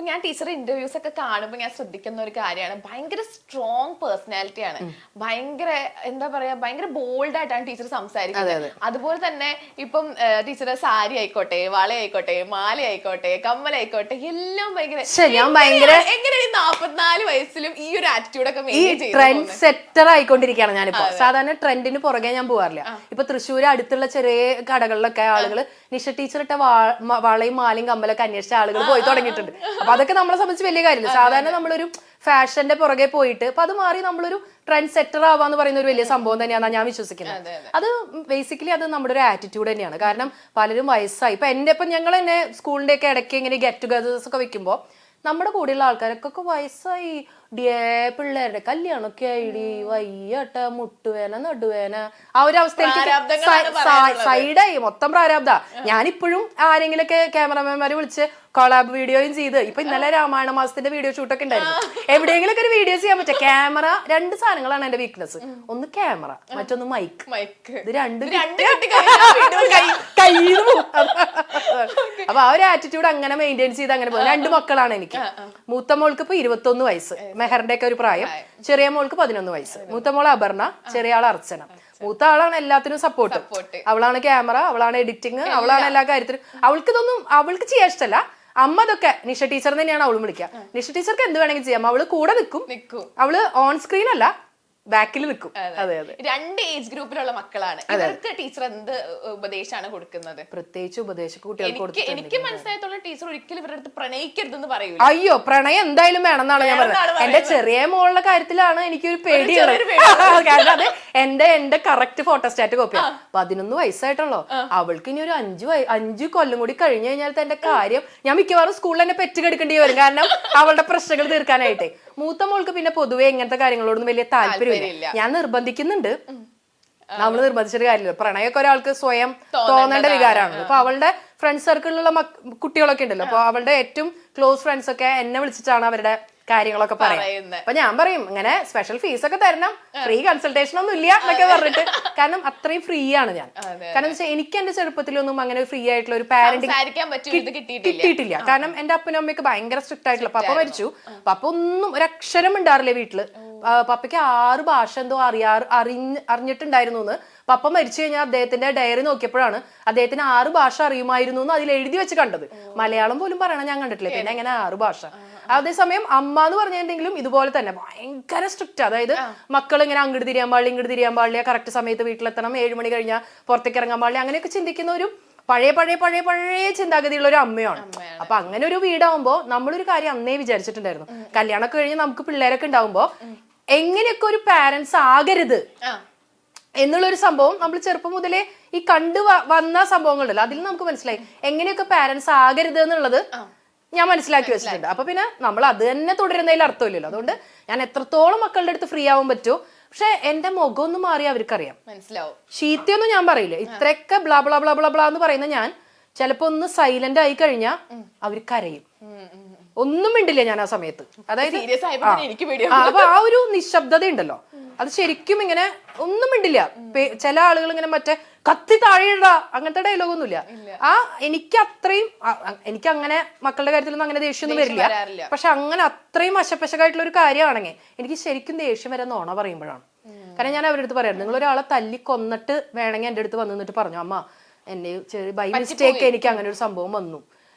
ഞാൻ teacher interviews ഒക്കെ കാണുമ്പോൾ ഞാൻ ശ്രദ്ധിക്കുന്ന ഒരു കാര്യമാണ്, ഭയങ്കര സ്ട്രോങ് പേഴ്സണാലിറ്റിയാണ്, ഭയങ്കര എന്താ പറയാ, ഭയങ്കര ബോൾഡ് ആയിട്ടാണ് ടീച്ചർ സംസാരിക്കുന്നത്. അതുപോലെ തന്നെ ഇപ്പം ടീച്ചറുടെ സാരി ആയിക്കോട്ടെ, വള ആയിക്കോട്ടെ, മാല ആയിക്കോട്ടെ, കമ്മൽ ആയിക്കോട്ടെ, എല്ലാം ഭയങ്കര എങ്ങനെ 44 വയസ്സിലും ഈ ഒരു ആറ്റിറ്റ്യൂഡ് ഒക്കെ ട്രെൻഡ് സെറ്റർ ആയിക്കൊണ്ടിരിക്കുകയാണ് ഞാനിപ്പോ. സാധാരണ ട്രെൻഡിന് പുറകെ ഞാൻ പോകാറില്ല. ഇപ്പൊ തൃശ്ശൂർ അടുത്തുള്ള ചെറിയ കടകളിലൊക്കെ ആളുകൾ നിഷ ടീച്ചർ ഇട്ട വളയും മാലയും കമ്മലൊക്കെ അന്വേഷിച്ച ആളുകൾ പോയി തുടങ്ങിയിട്ടുണ്ട്. അപ്പൊ അതൊക്കെ നമ്മളെ സംബന്ധിച്ച് വലിയ കാര്യമില്ല. സാധാരണ നമ്മളൊരു ഫാഷന്റെ പുറകെ പോയിട്ട് അപ്പൊ അത് മാറി നമ്മളൊരു ട്രെൻഡ് സെറ്റർ ആവാന്ന് പറയുന്ന ഒരു വലിയ സംഭവം തന്നെയാണ് ഞാൻ വിശ്വസിക്കുന്നത്. അത് ബേസിക്കലി അത് നമ്മുടെ ഒരു ആറ്റിറ്റ്യൂഡ് തന്നെയാണ്. കാരണം പലരും വയസ്സായി, ഇപ്പൊ ഞങ്ങൾ തന്നെ സ്കൂളിന്റെ ഒക്കെ ഇടയ്ക്ക് ഇങ്ങനെ ഗെറ്റ് ടുഗദേഴ്സ് ഒക്കെ വെക്കുമ്പോൾ നമ്മുടെ കൂടെയുള്ള ആൾക്കാരൊക്കെ വയസ്സായി, പിള്ളേരുടെ കല്യാണമൊക്കെ ആയിടി, വയ്യട്ട, മുട്ടുവേന, നടുവേന, ആ ഒരു അവസ്ഥയിലേക്ക് സൈഡായി മൊത്തം പ്രാരാബ്ദ. ഞാനിപ്പോഴും ആരെങ്കിലൊക്കെ ക്യാമറമാൻമാരെ വിളിച്ച് കൊളാബ് വീഡിയോയും ചെയ്ത്, ഇപ്പൊ ഇന്നലെ രാമായണ മാസത്തിന്റെ വീഡിയോ ഷൂട്ടൊക്കെ ഉണ്ടായിരുന്നു. എവിടെയെങ്കിലും ഒരു വീഡിയോ ചെയ്യാൻ പറ്റുക. ക്യാമറ, 2 സാധനങ്ങളാണ് എന്റെ വീക്ക്നെസ്. ഒന്ന് ക്യാമറ, മറ്റൊന്ന് മൈക്ക്. ഇത് രണ്ടും കയ്യിൽ പോകും. അപ്പൊ ആ ഒരു ആറ്റിറ്റ്യൂഡ് അങ്ങനെ മെയിൻറ്റെയിൻ ചെയ്ത് അങ്ങനെ പോകും. 2 മക്കളാണ് എനിക്ക്. മൂത്ത മോൾക്ക് ഇപ്പൊ 21 വയസ്സ്, മെഹറിന്റെ ഒക്കെ ഒരു പ്രായം. ചെറിയ മോൾക്ക് 11 വയസ്സ്. മൂത്ത മോൾ അപർണ, ചെറിയ ആൾ അർച്ചന. മൂത്ത ആളാണ് എല്ലാത്തിനും സപ്പോർട്ട്. അവളാണ് ക്യാമറ, അവളാണ് എഡിറ്റിങ്, അവളാണ് എല്ലാ കാര്യത്തിലും. അവൾക്ക് ചെയ്യാൻ ഇഷ്ടമല്ല. അമ്മ അതൊക്കെ നിഷ ടീച്ചർ തന്നെയാണ് അവളും വിളിക്കുക. നിഷ ടീച്ചർക്ക് എന്ത് വേണമെങ്കിലും ചെയ്യാം. അവള് കൂടെ നിൽക്കും. അവള് ഓൺ സ്ക്രീൻ അല്ല, ബാക്കിൽ നിൽക്കും. അതെ അതെ. 2 ഏജ് ഗ്രൂപ്പിലുള്ള മക്കളാണ്. ഇവർക്ക് ടീച്ചർ എന്ത് ഉപദേശമാണ് കൊടുക്കുന്നത്? പ്രത്യേകിച്ച് ഉപദേശം കുട്ടികൾക്ക് എനിക്ക് മനസ്സിലായത്തോളം ടീച്ചർ ഒരിക്കലും ഇവരുടെ അടുത്ത് പ്രണയിക്കരുതെന്ന് പറയൂല. അയ്യോ, പ്രണയം എന്തായാലും വേണമെന്നാണ് ഞാൻ പറഞ്ഞത്. എന്റെ ചെറിയ മോളുടെ കാര്യത്തിലാണ് എനിക്കൊരു പേടിയുള്ളത്. കാരണം അത് എന്റെ കറക്റ്റ് ഫോട്ടോസ്റ്റാറ്റ് കോപ്പിയാ. 11 വയസ്സായിട്ടുള്ളൂ. അവൾക്ക് ഇനി ഒരു 5 കൊല്ലം കൂടി കഴിഞ്ഞു കഴിഞ്ഞാൽ എന്റെ കാര്യം, ഞാൻ മിക്കവാറും സ്കൂളിൽ തന്നെ പെറ്റ് കെടുക്കേണ്ടി വരും. കാരണം അവളുടെ പ്രശ്നങ്ങൾ തീർക്കാനായിട്ടേ. മൂത്ത മോൾക്ക് പിന്നെ പൊതുവെ ഇങ്ങനത്തെ കാര്യങ്ങളോടൊന്നും വലിയ താല്പര്യമില്ല. ഞാൻ നിർബന്ധിക്കുന്നുണ്ട്. നമ്മള് നിർബന്ധിച്ചിട്ട് കാര്യമില്ല. പ്രണയമൊക്കെ ഒരാൾക്ക് സ്വയം തോന്നേണ്ട വികാരമാണ്. അപ്പൊ അവളുടെ ഫ്രണ്ട് സർക്കിളിലുള്ള കുട്ടികളൊക്കെ ഉണ്ടല്ലോ, അപ്പൊ അവളുടെ ഏറ്റവും ക്ലോസ് ഫ്രണ്ട്സ് ഒക്കെ എന്നെ വിളിച്ചിട്ടാണ് അവരുടെ കാര്യങ്ങളൊക്കെ പറയുന്നത്. അപ്പൊ ഞാൻ പറയും, ഇങ്ങനെ സ്പെഷ്യൽ ഫീസ് ഒക്കെ തരണം, ഫ്രീ കൺസൾട്ടേഷൻ ഒന്നും ഇല്ല എന്നൊക്കെ പറഞ്ഞിട്ട്. കാരണം അത്രയും ഫ്രീ ആണ് ഞാൻ. കാരണം വെച്ചാൽ എനിക്ക് എന്റെ ചെറുപ്പത്തിലൊന്നും അങ്ങനെ ഫ്രീ ആയിട്ടുള്ള ഒരു പാരന്റിങ് കിട്ടിയിട്ടില്ല. കാരണം എന്റെ അപ്പനും അമ്മയൊക്കെ ഭയങ്കര സ്ട്രിക്റ്റ് ആയിട്ടുള്ള. പപ്പ മരിച്ചു. പപ്പ ഒന്നും ഒരു അക്ഷരം ഉണ്ടാറില്ല വീട്ടില്. പപ്പയ്ക്ക് 6 ഭാഷ എന്തോ അറിഞ്ഞിട്ടുണ്ടായിരുന്നു എന്ന്. പപ്പ മരിച്ചു കഴിഞ്ഞാൽ അദ്ദേഹത്തിന്റെ ഡയറി നോക്കിയപ്പോഴാണ് അദ്ദേഹത്തിന് 6 ഭാഷ അറിയുമായിരുന്നു എന്ന് അതിൽ എഴുതി വെച്ച് കണ്ടത്. മലയാളം പോലും പറയണം ഞാൻ കണ്ടിട്ടില്ല. പിന്നെ എങ്ങനെ 6 ഭാഷ? അതേസമയം അമ്മ എന്ന് പറഞ്ഞിട്ടുണ്ടെങ്കിലും ഇതുപോലെ തന്നെ ഭയങ്കര സ്ട്രിക്റ്റ്. അതായത് മക്കൾ ഇങ്ങനെ അങ്ങോട്ട് തിരിയാൻ പാടില്ല, ഇങ്ങോട്ട് തിരിയാൻ പാടില്ല, കറക്റ്റ് സമയത്ത് വീട്ടിലെത്തണം, 7 മണി കഴിഞ്ഞാൽ പുറത്തേക്ക് ഇറങ്ങാൻ പാടില്ല, അങ്ങനെയൊക്കെ ചിന്തിക്കുന്ന ഒരു പഴയ ചിന്താഗതിയുള്ള ഒരു അമ്മയാണ്. അപ്പൊ അങ്ങനെ ഒരു വീടാവുമ്പോ നമ്മളൊരു കാര്യം അന്നേ വിചാരിച്ചിട്ടുണ്ടായിരുന്നു, കല്യാണമൊക്കെ കഴിഞ്ഞ് നമുക്ക് പിള്ളേരൊക്കെ ഉണ്ടാവുമ്പോ എങ്ങനെയൊക്കെ ഒരു പാരന്റ്സ് ആകരുത് എന്നുള്ളൊരു സംഭവം നമ്മൾ ചെറുപ്പം മുതലേ ഈ വന്ന സംഭവങ്ങളുണ്ടല്ലോ, അതിൽ നമുക്ക് മനസ്സിലായി എങ്ങനെയൊക്കെ പാരന്റ്സ് ആകരുത് എന്നുള്ളത് ഞാൻ മനസ്സിലാക്കി വെച്ചിട്ടുണ്ട്. അപ്പൊ പിന്നെ നമ്മൾ അത് തന്നെ തുടരുന്നതിൽ അർത്ഥമില്ലല്ലോ. അതുകൊണ്ട് ഞാൻ എത്രത്തോളം മക്കളുടെ അടുത്ത് ഫ്രീ ആവാൻ പറ്റുമോ. പക്ഷെ എന്റെ മുഖം ഒന്ന് മാറി അവർക്കറിയാം, മനസ്സിലാവും. ശീത്തൊന്നും ഞാൻ പറയില്ല. ഇത്രയൊക്കെ blah blah blah blah blah എന്ന് പറയുന്ന ഞാൻ ചിലപ്പോ ഒന്ന് സൈലന്റ് ആയി കഴിഞ്ഞാൽ അവർ കരയും. ഒന്നും മിണ്ടില്ല ഞാൻ ആ സമയത്ത്. അതായത് അപ്പൊ ആ ഒരു നിശബ്ദത ഉണ്ടല്ലോ, അത് ശരിക്കും ഇങ്ങനെ ഒന്നും മിണ്ടില്ല. ചില ആളുകൾ ഇങ്ങനെ മറ്റേ കത്തി താഴെയിട അങ്ങനത്തെ ഡയലോഗൊന്നുമില്ല. എനിക്ക് അങ്ങനെ മക്കളുടെ കാര്യത്തിലൊന്നും അങ്ങനെ ദേഷ്യമൊന്നും വരില്ല. പക്ഷെ അങ്ങനെ അത്രയും വശപ്പശകായിട്ടുള്ള ഒരു കാര്യമാണെങ്കിൽ എനിക്ക് ശരിക്കും ദേഷ്യം വരെ നോണ പറയുമ്പോഴാണ്. കാരണം ഞാൻ അവരുടെ അടുത്ത് പറയാം, നിങ്ങൾ ഒരാളെ തല്ലി കൊന്നിട്ട് വേണമെങ്കിൽ എൻ്റെ അടുത്ത് വന്നിട്ട് പറഞ്ഞു, അമ്മ എന്നെ ബൈ മിസ്റ്റേക്ക് എനിക്ക് അങ്ങനെ ഒരു സംഭവം വന്നു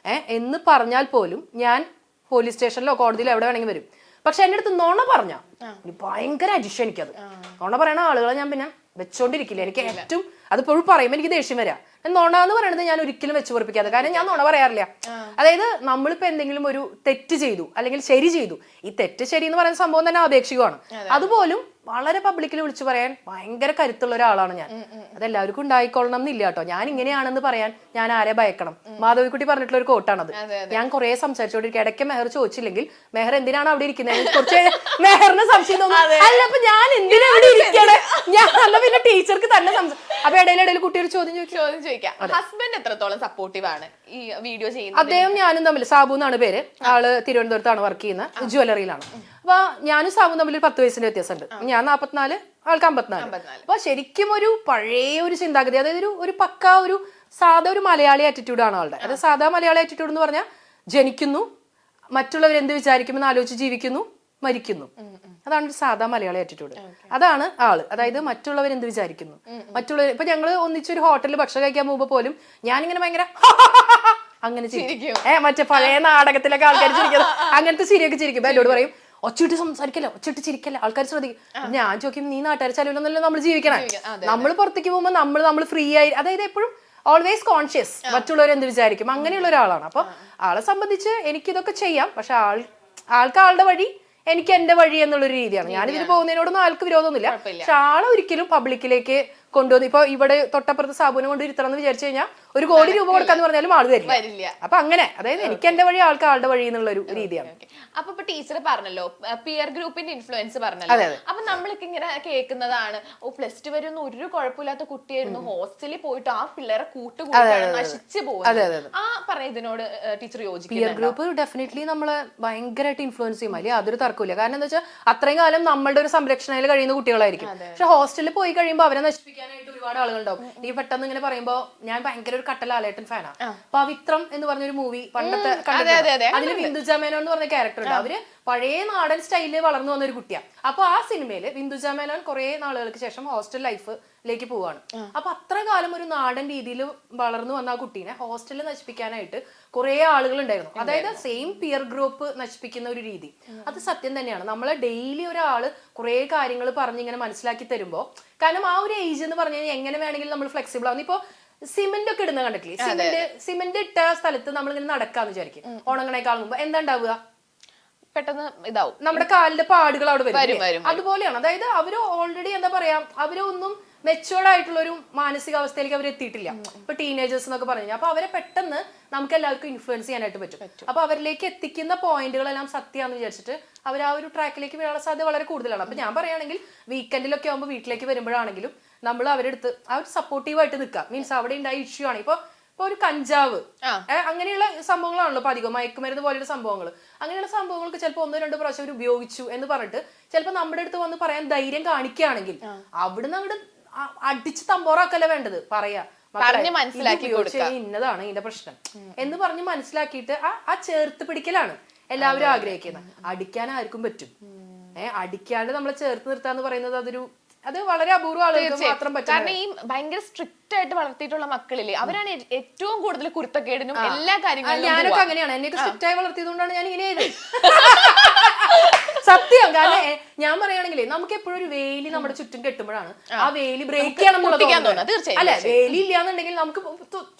എന്ന് പറഞ്ഞാൽ പോലും ഞാൻ പോലീസ് സ്റ്റേഷനിലോ കോടതിയിലോ എവിടെ വേണമെങ്കിൽ വരും. പക്ഷെ എൻ്റെ അടുത്ത് നുണ പറഞ്ഞ ഭയങ്കര അഡിഷൻ എനിക്കത്. നുണ പറയണ ആളുകളെ ഞാൻ പിന്നെ വെച്ചോണ്ടിരിക്കില്ല. എനിക്ക് ഏറ്റവും അതിപ്പോഴും പറയുമ്പോൾ എനിക്ക് ദേഷ്യം വരാം. നുണ എന്ന് പറയുന്നത് ഞാൻ ഒരിക്കലും വെച്ച് പൊറിപ്പിക്കാതെ. കാരണം ഞാൻ നുണ പറയാറില്ല. അതായത് നമ്മളിപ്പോ എന്തെങ്കിലും ഒരു തെറ്റ് ചെയ്തു അല്ലെങ്കിൽ ശരി ചെയ്തു, ഈ തെറ്റ് ശരി എന്ന് പറയുന്ന സംഭവം തന്നെ ആപേക്ഷികമാണ്. അതുപോലും വളരെ പബ്ലിക്കിൽ വിളിച്ചു പറയാൻ ഭയങ്കര കരുത്തുള്ള ഒരാളാണ് ഞാൻ. അതെല്ലാവർക്കും ഉണ്ടായിക്കൊള്ളണം എന്നില്ല കേട്ടോ. ഞാൻ ഇങ്ങനെയാണെന്ന് പറയാൻ ഞാൻ ആരെ ഭയക്കണം? മാധവിക്കുട്ടി പറഞ്ഞിട്ടുള്ള ഒരു കോട്ടാണത്. ഞാൻ കുറെ സംസാരിച്ചോണ്ടിരിക്കും. ഇടയ്ക്ക് മെഹർ ചോദിച്ചില്ലെങ്കിൽ മെഹർ എന്തിനാണ് അവിടെ ഇരിക്കുന്നത് കുറച്ച് മെഹറിന് സംശയം തോന്നും. അല്ല, അപ്പൊ ഞാൻ എന്തിനാ അവിടെ ഇരിക്കണേ? ഞാൻ അല്ല പിന്നെ ടീച്ചർക്ക് തന്നെ അപ്പൊ ഇടയിലിടയിൽ കുട്ടി ഒരു ചോദ്യം ചോദിക്കാം. ഹസ്ബൻഡ് എത്രത്തോളം സപ്പോർട്ടീവ് ആണ് ഈ വീഡിയോ ചെയ്യുന്നത്? അദ്ദേഹം ഞാനും തമ്മിൽ, സാബു എന്നാണ് പേര്, ആള് തിരുവനന്തപുരത്താണ് വർക്ക് ചെയ്യുന്നത്, ജ്വല്ലറിയിലാണ്. അപ്പൊ ഞാനും സാബും തമ്മിൽ 10 വയസ്സിന്റെ വ്യത്യാസമുണ്ട്. ഞാൻ 44, ആൾക്ക് 54. അപ്പൊ ശരിക്കും ഒരു പഴയ ഒരു ചിന്താഗതി, അതായത് ഒരു പക്ക ഒരു സാധാ ഒരു മലയാളി ആറ്റിറ്റ്യൂഡ് ആണ് ആളുടെ. അതായത് സാധാ മലയാളി ആറ്റിറ്റ്യൂഡ് എന്ന് പറഞ്ഞാൽ ജനിക്കുന്നു, മറ്റുള്ളവർ എന്ത് വിചാരിക്കുമെന്ന് ആലോചിച്ച് ജീവിക്കുന്നു, മരിക്കുന്നു. അതാണ് ഒരു സാധാ മലയാളി ആറ്റിറ്റ്യൂഡ്. അതാണ് ആള്. അതായത് മറ്റുള്ളവർ എന്ത് വിചാരിക്കുന്നു, മറ്റുള്ളവർ ഇപ്പൊ ഞങ്ങള് ഒന്നിച്ചൊരു ഹോട്ടലിൽ ഭക്ഷണം കഴിക്കാൻ പോകുമ്പോ പോലും ഞാനിങ്ങനെ ഭയങ്കര അങ്ങനെ ചിരിക്കും. മറ്റേ പഴയ നാടകത്തിലൊക്കെ ആൾക്കാർ ചിരിക്കുന്നത് അങ്ങനത്തെ ചിരിയൊക്കെ ചിരിക്കും. എന്നോട് പറയും ഒച്ചിട്ട് സംസാരിക്കല്ല, ഒച്ചിട്ട് ചിരിക്കല്ല, ആൾക്കാർ ശ്രദ്ധിക്കും. ഞാൻ ചോദിക്കും നീ നാട്ടുകാർ ചെലവിലൊന്നല്ലോ നമ്മൾ ജീവിക്കണം. നമ്മൾ പുറത്തേക്ക് പോകുമ്പോൾ നമ്മൾ ഫ്രീ ആയി, അതായത് എപ്പോഴും ഓൾവേസ് കോൺഷ്യസ് മറ്റുള്ളവർ എന്ത് വിചാരിക്കും, അങ്ങനെയുള്ള ഒരാളാണ്. അപ്പൊ ആളെ സംബന്ധിച്ച് എനിക്കിതൊക്കെ ചെയ്യാം, പക്ഷെ ആൾക്ക് ആളുടെ വഴി, എനിക്ക് എന്റെ വഴി എന്നുള്ളൊരു രീതിയാണ്. ഞാനിതിന് പോകുന്നതിനോടൊന്നും ആൾക്ക് വിരോധമൊന്നുമില്ല. പക്ഷെ ആളെ ഒരിക്കലും പബ്ലിക്കിലേക്ക് കൊണ്ടുവന്ന് ഇപ്പൊ ഇവിടെ തൊട്ടപ്പുറത്ത് സാബുവിനെ കൊണ്ട് ഇരുത്തണം എന്ന് വിചാരിച്ചു കഴിഞ്ഞാൽ 1 കോടി രൂപ കൊടുക്കാന്ന് പറഞ്ഞാലും ആള് വരില്ല. അപ്പൊ അങ്ങനെ, അതായത് എനിക്ക് എന്റെ വഴി, ആൾക്ക് ആളുടെ വഴി എന്നുള്ള ഒരു രീതിയാണ്. അപ്പൊ ഇപ്പൊ ടീച്ചർ പറഞ്ഞല്ലോ പിയർ ഗ്രൂപ്പിന്റെ ഇൻഫ്ലുവൻസ് പറഞ്ഞല്ലോ. അപ്പൊ നമ്മളൊക്കെ ഇങ്ങനെ കേൾക്കുന്നതാണ്, പ്ലസ് 2 വരെ ഒന്നും ഒരു കുഴപ്പമില്ലാത്ത കുട്ടിയായിരുന്നു, ഹോസ്റ്റലിൽ പോയിട്ട് ആ പിള്ളേരെ കൂട്ടുകൂടാണ് നശിച്ചു പോകുന്നത്. ആ പറഞ്ഞ ഇതിനോട് ടീച്ചർ യോജിക്കും? പിയർ ഗ്രൂപ്പ് ഡെഫിനറ്റ്ലി നമ്മളെ ഭയങ്കരമായിട്ട് ഇൻഫ്ലുവൻസ് ചെയ്യും, അല്ലെങ്കിൽ അതൊരു തർക്കമില്ല. കാരണം എന്താ വെച്ചാൽ അത്രയും കാലം നമ്മളുടെ ഒരു സംരക്ഷണയിൽ കഴിയുന്ന കുട്ടികളായിരിക്കും. പക്ഷെ ഹോസ്റ്റലിൽ പോയി കഴിയുമ്പോൾ അവരെ നശിപ്പിക്കാനായിട്ട് ഒരുപാട് ആളുകളുണ്ടാവും. ഈ പെട്ടെന്ന് ഇങ്ങനെ പറയുമ്പോ ഞാൻ ഭയങ്കര ഒരു കട്ട ലാലേട്ടൻ ഫാനാണ്. പവിത്രം എന്ന് പറഞ്ഞൊരു മൂവി പണ്ടത്തെ അതില് ബിന്ദുജ മേനോൻ എന്ന് പറഞ്ഞ ക്യാരക്ടർ ഉണ്ട്. അവര് പഴയ നാടൻ സ്റ്റൈലിൽ വളർന്നു വന്ന ഒരു കുട്ടിയാണ്. അപ്പൊ ആ സിനിമയില് ബിന്ദുജ മേനോൻ കുറെ നാളുകൾക്ക് ശേഷം ഹോസ്റ്റൽ ലൈഫിലേക്ക് പോവാണ്. അപ്പൊ അത്ര കാലം ഒരു നാടൻ രീതിയിൽ വളർന്നു വന്ന ആ കുട്ടീനെ ഹോസ്റ്റലിൽ നശിപ്പിക്കാനായിട്ട് കുറെ ആളുകൾ ഉണ്ടായിരുന്നു. അതായത് സെയിം പിയർ ഗ്രൂപ്പ് നശിപ്പിക്കുന്ന ഒരു രീതി, അത് സത്യം തന്നെയാണ്. നമ്മളെ ഡെയിലി ഒരാള് കുറെ കാര്യങ്ങൾ പറഞ്ഞിങ്ങനെ മനസ്സിലാക്കി തരുമ്പോ, കാരണം ആ ഒരു ഏജ് എന്ന് പറഞ്ഞു കഴിഞ്ഞാൽ എങ്ങനെ വേണമെങ്കിലും നമ്മൾ ഫ്ലെക്സിബിൾ ആവുന്നു. ഇപ്പൊ സിമെന്റ് ഒക്കെ ഇടുന്ന കണ്ടിട്ടില്ലേ, സിമെന്റ് ഇട്ട സ്ഥലത്ത് നമ്മളിങ്ങനെ നടക്കാന്ന് വിചാരിക്കും, ഉണങ്ങണേക്കാൾ മുമ്പ് എന്താ ഉണ്ടാവുക, പെട്ടെന്ന് ഇതാവും, നമ്മുടെ കാലിന്റെ പാടുകൾ അവിടെ വരും. അതുപോലെയാണ്. അതായത് അവര് ഓൾറെഡി എന്താ പറയാ, അവരൊന്നും മെച്ചുവേർഡ് ആയിട്ടുള്ള ഒരു മാനസികാവസ്ഥയിലേക്ക് അവർ എത്തിയിട്ടില്ല. ഇപ്പൊ ടീനേജേഴ്സ് എന്നൊക്കെ പറഞ്ഞു, അപ്പൊ അവരെ പെട്ടെന്ന് നമുക്ക് എല്ലാവർക്കും ഇൻഫ്ലുവൻസ് ചെയ്യാനായിട്ട് പറ്റും. അപ്പൊ അവരിലേക്ക് എത്തിക്കുന്ന പോയിന്റുകളെല്ലാം സത്യമാണെന്ന് വിചാരിച്ചിട്ട് അവർ ആ ഒരു ട്രാക്കിലേക്ക് വീഴാനുള്ള സാധ്യത വളരെ കൂടുതലാണ്. അപ്പൊ ഞാൻ പറയുകയാണെങ്കിൽ വീക്കെൻഡിലൊക്കെ ആകുമ്പോൾ വീട്ടിലേക്ക് വരുമ്പോഴാണെങ്കിലും നമ്മൾ അവരെടുത്ത് ആ ഒരു സപ്പോർട്ടീവായിട്ട് നിൽക്കാം. മീൻസ് അവിടെ ഉണ്ടായ ഇഷ്യൂ ആണ്. ഇപ്പൊ ഒരു കഞ്ചാവ് അങ്ങനെയുള്ള സംഭവങ്ങളാണല്ലോ ഇപ്പൊ അധികം, മയക്കുമരുന്ന് പോലെയുള്ള സംഭവങ്ങൾ. അങ്ങനെയുള്ള സംഭവങ്ങൾക്ക് ചിലപ്പോൾ 1-2 പ്രാവശ്യം അവർ ഉപയോഗിച്ചു എന്ന് പറഞ്ഞിട്ട് ചിലപ്പോൾ നമ്മുടെ അടുത്ത് വന്ന് പറയാൻ ധൈര്യം കാണിക്കുകയാണെങ്കിൽ അവിടുന്ന് അങ്ങോട്ട് അടിച്ച് തമ്പോറാക്കല്ല വേണ്ടത്, പറയാ ഇന്നതാണ് ഇതിന്റെ പ്രശ്നം എന്ന് പറഞ്ഞ് മനസ്സിലാക്കിയിട്ട് ആ ചേർത്ത് പിടിക്കലാണ് എല്ലാവരും ആഗ്രഹിക്കുന്നത്. അടിക്കാൻ ആർക്കും പറ്റും, അടിക്കാണ്ട് നമ്മളെ ചേർത്ത് നിർത്താന്ന് പറയുന്നത് അത് വളരെ അപൂർവ ആളുകൾക്ക് മാത്രം പറ്റും. കാരണം ഈ ഭയങ്കര സ്ട്രിക്റ്റ് ആയിട്ട് വളർത്തിയിട്ടുള്ള മക്കളില്ലേ, അവരാണ് ഏറ്റവും കൂടുതൽ കുരുത്തക്കേടിനും എല്ലാ കാര്യങ്ങളും. ഞാനൊക്കെ അങ്ങനെയാണ്, എന്നെയൊക്കെ സ്ട്രിക്റ്റ് ആയി വളർത്തിയതുകൊണ്ടാണ് ഞാൻ ഇങ്ങനെ സത്യം. കാരണം ഞാൻ പറയുകയാണെങ്കിലേ നമുക്ക് എപ്പോഴും ഒരു വേലി നമ്മുടെ ചുറ്റും കെട്ടുമ്പോഴാണ് ആ വേലി ബ്രേക്ക് ചെയ്യണം എന്നുള്ളത്. അല്ലെ, വേലി ഇല്ലാന്നുണ്ടെങ്കിൽ നമുക്ക്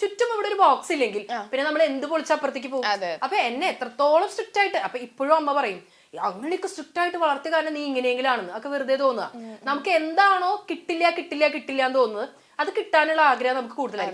ചുറ്റും ഇവിടെ ഒരു ബോക്സ് ഇല്ലെങ്കിൽ പിന്നെ നമ്മൾ എന്ത് പൊളിച്ചപ്പുറത്തേക്ക് പോകും. അപ്പൊ എന്നെ എത്രത്തോളം സ്ട്രിക്റ്റ് ആയിട്ട്, അപ്പൊ ഇപ്പോഴും അമ്മ പറയും അങ്ങനെയൊക്കെ സ്ട്രിക്റ്റ് ആയിട്ട് വളർത്തിയ കാരണം നീ ഇങ്ങനെയെങ്കിലാണെന്ന്. ഒക്കെ വെറുതെ തോന്നുക. നമുക്ക് എന്താണോ കിട്ടില്ല എന്ന് തോന്നുന്നത് അത് കിട്ടാനുള്ള ആഗ്രഹം നമുക്ക് കൂടുതലായിരിക്കും.